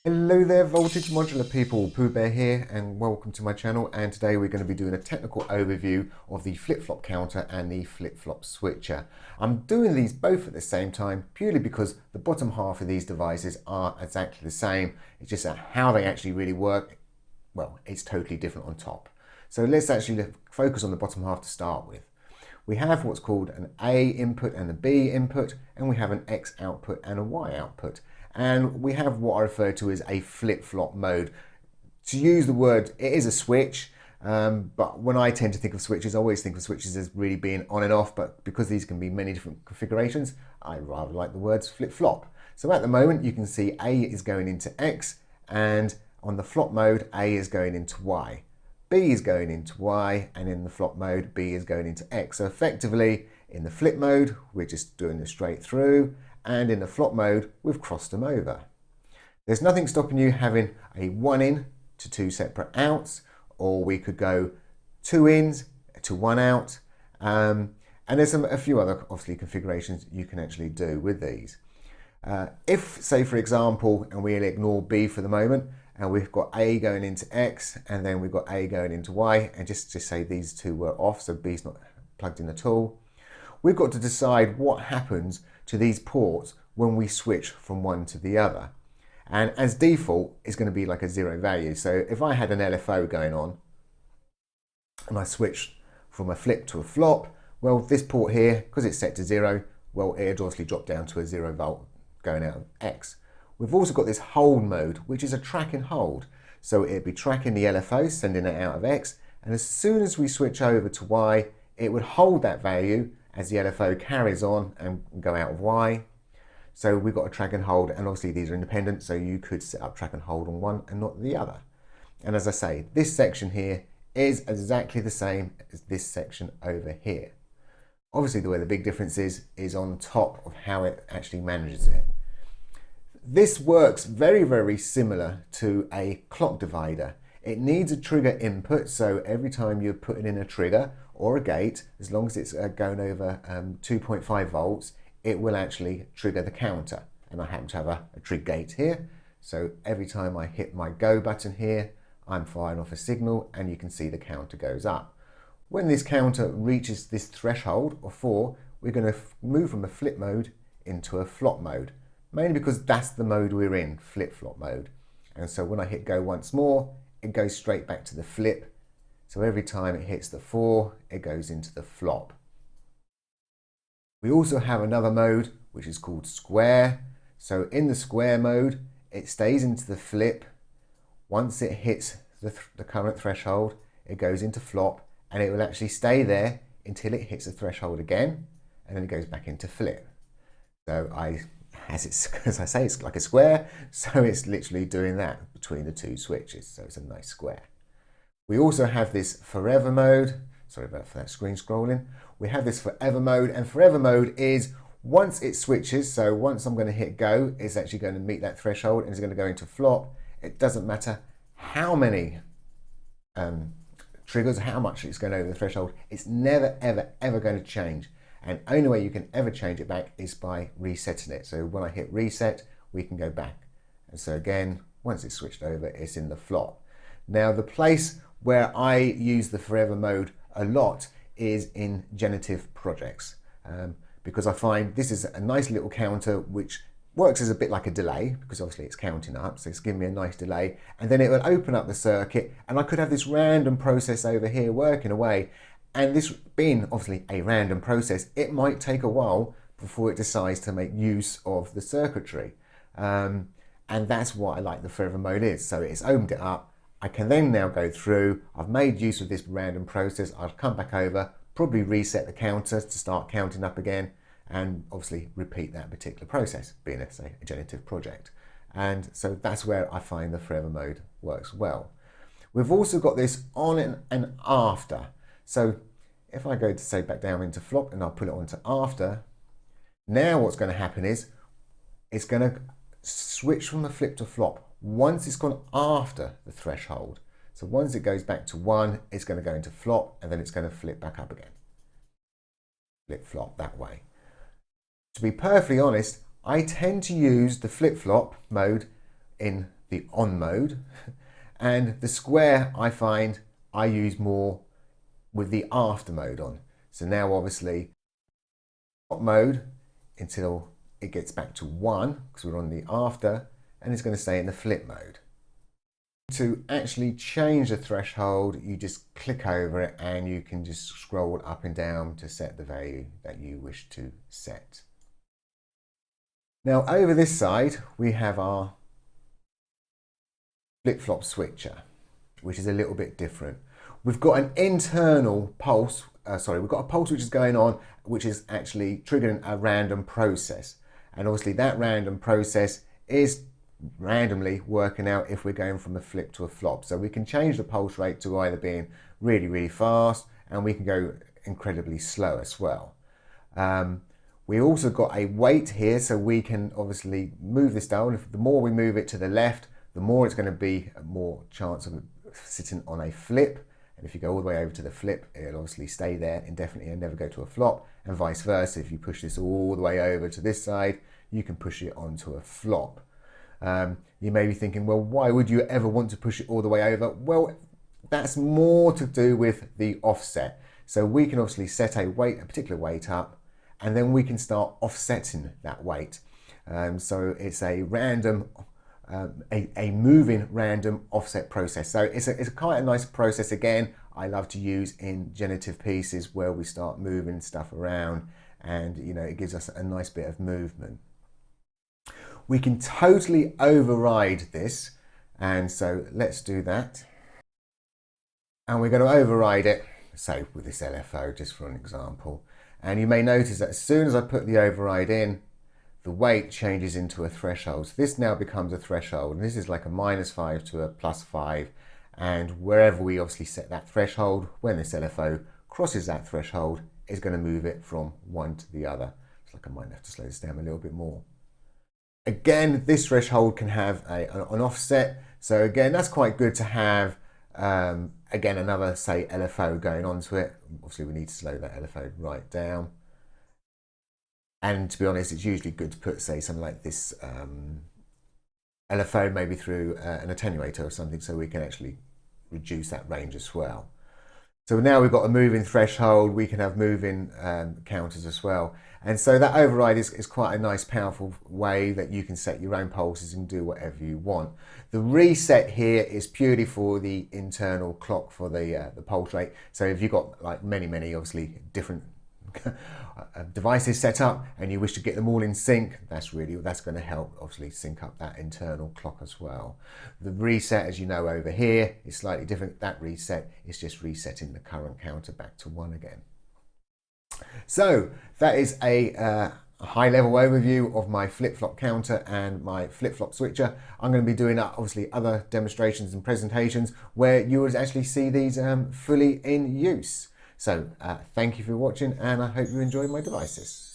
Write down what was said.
Hello there, voltage modular people. PoohBear here, and welcome to my channel. And today we're going to be doing a technical overview of the FlipFlop Counter and the FlipFlop Switcher. I'm doing these both at the same time purely because the bottom half of these devices are exactly the same. It's just that how they actually really work, well, it's totally different on top. So let's actually focus on the bottom half to start with. We have what's called an A input and a B input, and we have an X output and a Y output. And we have what I refer to as a flip-flop mode. To use the word, it is a switch, but when I tend to think of switches, I always think of switches as really being on and off, but because these can be many different configurations, I rather like the words flip-flop. So at the moment, you can see A is going into X, and on the flop mode, A is going into Y. B is going into Y, and in the flop mode, B is going into X. So effectively, in the flip mode, we're just doing this straight through, and in the flop mode, we've crossed them over. There's nothing stopping you having a 1 in to 2 separate outs, or we could go 2 ins to 1 out, and there's a few other, obviously, configurations you can actually do with these. If, say, for example, and we'll ignore B for the moment, and we've got A going into X, and then we've got A going into Y, and just to say these two were off, so B's not plugged in at all, we've got to decide what happens to these ports when we switch from one to the other. And as default, it's going to be like a 0 value. So if I had an LFO going on, and I switched from a flip to a flop, well, this port here, because it's set to 0, well, it'd obviously drop down to a 0 volt going out of X. We've also got this hold mode, which is a track and hold. So it'd be tracking the LFO, sending it out of X, and as soon as we switch over to Y, it would hold that value as the LFO carries on and go out of Y. So we've got a track and hold, and obviously these are independent, so you could set up track and hold on one and not the other. And as I say, this section here is exactly the same as this section over here. Obviously, the way the big difference is on top of how it actually manages it. This works very, very similar to a clock divider. It needs a trigger input, so every time you're putting in a trigger or a gate, as long as it's going over 2.5 volts, it will actually trigger the counter. And I happen to have a trig gate here, so every time I hit my go button here, I'm firing off a signal, and you can see the counter goes up. When this counter reaches this threshold of 4, we're going to move from a flip mode into a flop mode, mainly because that's the mode we're in, flip-flop mode. And so when I hit go once more, it goes straight back to the flip. So every time it hits the 4, it goes into the flop. We also have another mode, which is called square. So in the square mode, it stays into the flip. Once it hits the current threshold, it goes into flop, and it will actually stay there until it hits the threshold again, and then it goes back into flip. So as I say, it's like a square, so it's literally doing that between the two switches, so it's a nice square. We also have this forever mode. Sorry about that screen scrolling. We have this forever mode, and forever mode is once it switches, so once I'm going to hit go, it's actually going to meet that threshold and it's going to go into flop. It doesn't matter how many triggers, how much it's going over the threshold, it's never, ever, ever going to change. And only way you can ever change it back is by resetting it. So when I hit reset, we can go back. And so again, once it's switched over, it's in the flop. Now, the place where I use the forever mode a lot is in generative projects, because I find this is a nice little counter which works as a bit like a delay, because obviously it's counting up, so it's giving me a nice delay, and then it will open up the circuit, and I could have this random process over here working away. And this being obviously a random process, it might take a while before it decides to make use of the circuitry. And that's what I like the forever mode is. So it's opened it up. I can then now go through, I've made use of this random process, I'll come back over, probably reset the counter to start counting up again, and obviously repeat that particular process, being say, a generative project. And so that's where I find the forever mode works well. We've also got this on and after. So if I go to say back down into flop and I'll put it onto after, now what's going to happen is it's going to switch from the flip to flop once it's gone after the threshold. So once it goes back to 1, it's going to go into flop, and then it's going to flip back up again. Flip flop that way. To be perfectly honest, I tend to use the flip flop mode in the on mode, and the square I find I use more with the after mode on. So now obviously mode until it gets back to 1 because we're on the after, and it's going to stay in the flip mode. To actually change the threshold, you just click over it and you can just scroll up and down to set the value that you wish to set. Now over this side we have our FlipFlop Switcher, which is a little bit different. We've got an internal pulse, we've got a pulse which is going on, which is actually triggering a random process. And obviously that random process is randomly working out if we're going from a flip to a flop. So we can change the pulse rate to either being really, really fast, and we can go incredibly slow as well. We also got a weight here, so we can obviously move this down. The more we move it to the left, the more it's going to be a more chance of sitting on a flip. And if you go all the way over to the flip, it'll obviously stay there indefinitely and never go to a flop, and vice versa. If you push this all the way over to this side, you can push it onto a flop. You may be thinking, well, why would you ever want to push it all the way over? Well, that's more to do with the offset. So we can obviously set a particular weight up, and then we can start offsetting that weight. So it's a random, a moving random offset process. So it's quite a nice process. Again, I love to use in generative pieces where we start moving stuff around, and it gives us a nice bit of movement. We can totally override this, and so let's do that. And we're going to override it, say with this LFO, just for an example. And you may notice that as soon as I put the override in, the weight changes into a threshold. So this now becomes a threshold, and this is like a -5 to a +5. And wherever we obviously set that threshold, when this LFO crosses that threshold, is going to move it from one to the other. It's like I might have to slow this down a little bit more. Again, this threshold can have an offset. So again, that's quite good to have, again, another, say, LFO going onto it. Obviously, we need to slow that LFO right down. And to be honest, it's usually good to put, say, something like this LFO maybe through an attenuator or something, so we can actually reduce that range as well. So now we've got a moving threshold, we can have moving counters as well. And so that override is quite a nice, powerful way that you can set your own pulses and do whatever you want. The reset here is purely for the internal clock for the pulse rate. So if you've got like many, obviously different devices set up and you wish to get them all in sync, that's going to help obviously sync up that internal clock as well. The reset, as you know, over here is slightly different. That reset is just resetting the current counter back to 1 again. So that is a high-level overview of my FlipFlop counter and my FlipFlop switcher. I'm going to be doing obviously other demonstrations and presentations where you would actually see these fully in use. So thank you for watching, and I hope you enjoyed my devices.